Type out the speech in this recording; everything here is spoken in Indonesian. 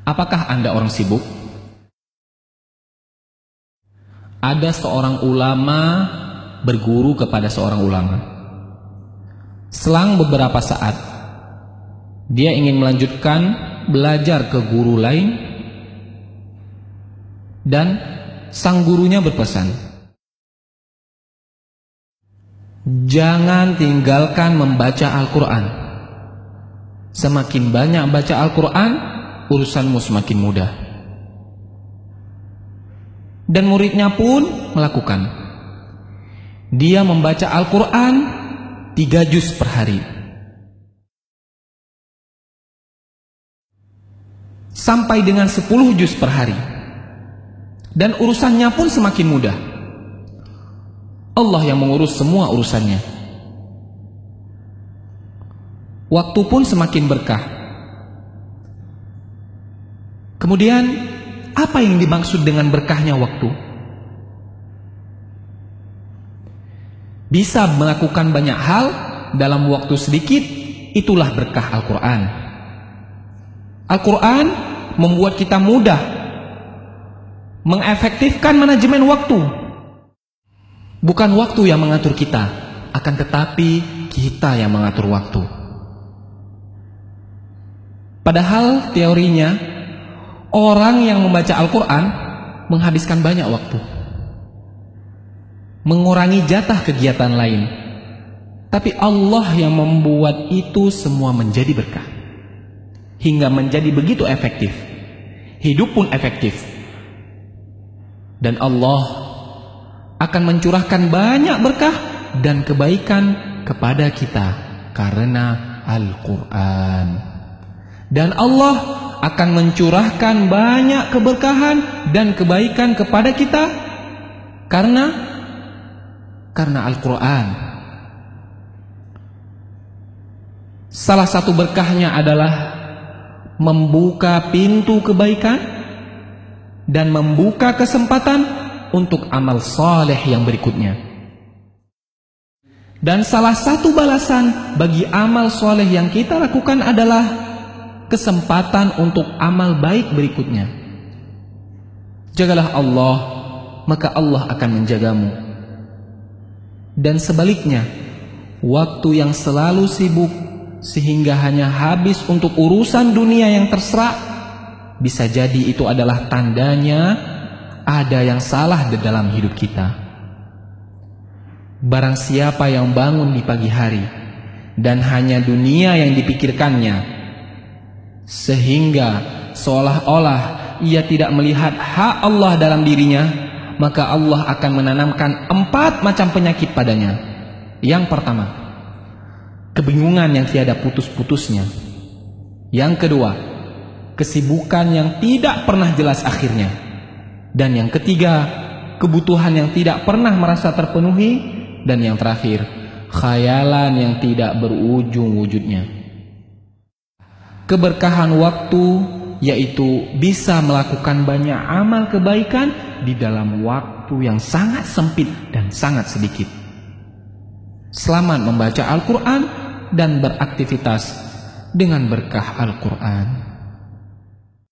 Apakah Anda orang sibuk? Ada seorang ulama berguru kepada seorang ulama. Selang beberapa saat, dia ingin melanjutkan belajar ke guru lain, dan sang gurunya berpesan, jangan tinggalkan membaca Al-Quran. Semakin banyak baca Al-Quran, urusanmu semakin mudah. Dan muridnya pun melakukan. Dia membaca Al-Quran 3 juz per hari, sampai dengan 10 juz per hari. Dan urusannya pun semakin mudah. Allah yang mengurus semua urusannya. Waktu pun semakin berkah. Kemudian, apa yang dimaksud dengan berkahnya waktu? Bisa melakukan banyak hal dalam waktu sedikit, itulah berkah Al-Quran. Al-Quran membuat kita mudah mengefektifkan manajemen waktu. Bukan waktu yang mengatur kita, akan tetapi kita yang mengatur waktu. Padahal teorinya, orang yang membaca Al-Quran menghabiskan banyak waktu, mengurangi jatah kegiatan lain. Tapi Allah yang membuat itu semua menjadi berkah, hingga menjadi begitu efektif. Hidup pun efektif. Dan Allah akan mencurahkan banyak berkah dan kebaikan kepada kita karena Al-Quran. Dan Allah akan mencurahkan banyak keberkahan dan kebaikan kepada kita karena Al-Quran. Salah satu berkahnya adalah membuka pintu kebaikan dan membuka kesempatan untuk amal saleh yang berikutnya. Dan salah satu balasan bagi amal saleh yang kita lakukan adalah kesempatan untuk amal baik berikutnya. Jagalah Allah, maka Allah akan menjagamu. Dan sebaliknya, waktu yang selalu sibuk sehingga hanya habis untuk urusan dunia yang terserak, bisa jadi itu adalah tandanya ada yang salah di dalam hidup kita. Barang siapa yang bangun di pagi hari dan hanya dunia yang dipikirkannya, sehingga seolah-olah ia tidak melihat hak Allah dalam dirinya, maka Allah akan menanamkan 4 macam penyakit padanya. Yang pertama, kebingungan yang tiada putus-putusnya. Yang kedua, kesibukan yang tidak pernah jelas akhirnya. Dan yang ketiga, kebutuhan yang tidak pernah merasa terpenuhi. Dan yang terakhir, khayalan yang tidak berujung wujudnya. Keberkahan waktu yaitu bisa melakukan banyak amal kebaikan di dalam waktu yang sangat sempit dan sangat sedikit. Selamat membaca Al-Quran dan beraktivitas dengan berkah Al-Quran.